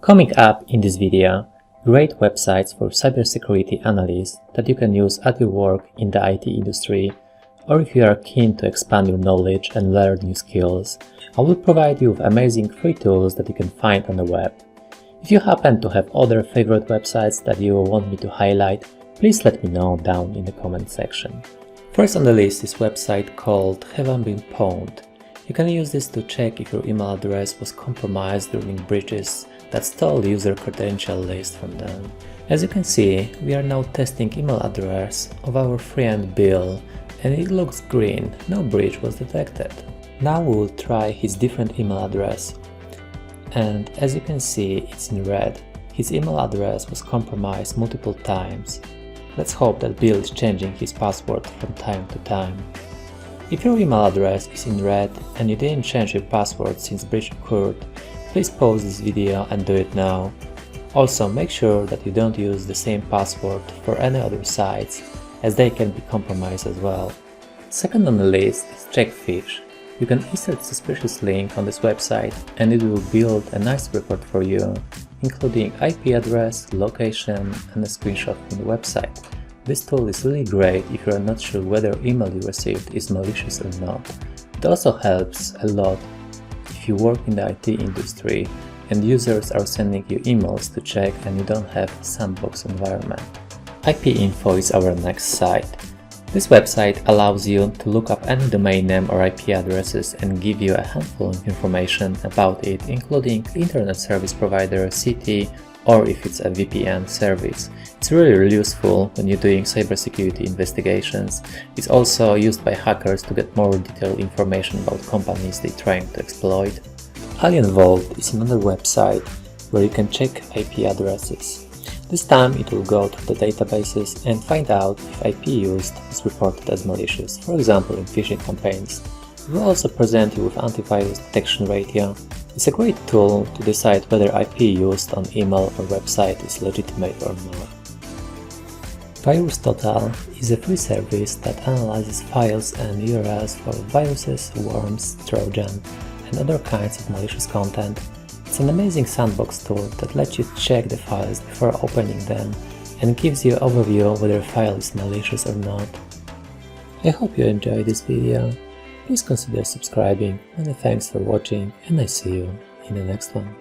Coming up in this video, great websites for cybersecurity analysts that you can use at your work in the IT industry, or if you are keen to expand your knowledge and learn new skills. I will provide you with amazing free tools that you can find on the web. If you happen to have other favorite websites that you want me to highlight, please let me know down in the comment section. First on the list is a website called Have I Been Pwned. You can use this to check if your email address was compromised during breaches that stole user credential list from them. As you can see, we are now testing email address of our friend Bill, and it looks green, no breach was detected. Now we will try his different email address, and as you can see, it's in red. His email address was compromised multiple times. Let's hope that Bill is changing his password from time to time. If your email address is in red and you didn't change your password since breach occurred, please pause this video and do it now. Also, make sure that you don't use the same password for any other sites, as they can be compromised as well. Second on the list is Checkfish. You can insert a suspicious link on this website and it will build a nice report for you, including IP address, location, and a screenshot from the website. This tool is really great if you are not sure whether email you received is malicious or not. It also helps a lot if you work in the IT industry and users are sending you emails to check and you don't have a sandbox environment. IPinfo is our next site. This website allows you to look up any domain name or IP addresses and give you a handful of information about it, including internet service provider, city, or if it's a VPN service. It's really useful when you're doing cybersecurity investigations. It's also used by hackers to get more detailed information about companies they're trying to exploit. Alien Vault is another website where you can check IP addresses. This time it will go to the databases and find out if IP used is reported as malicious, for example in phishing campaigns. It will also present you with antivirus detection ratio. It's a great tool to decide whether IP used on email or website is legitimate or not. VirusTotal is a free service that analyzes files and URLs for viruses, worms, trojan, and other kinds of malicious content. It's an amazing sandbox tool that lets you check the files before opening them and gives you an overview whether a file is malicious or not. I hope you enjoyed this video. Please consider subscribing. Many thanks for watching and I see you in the next one.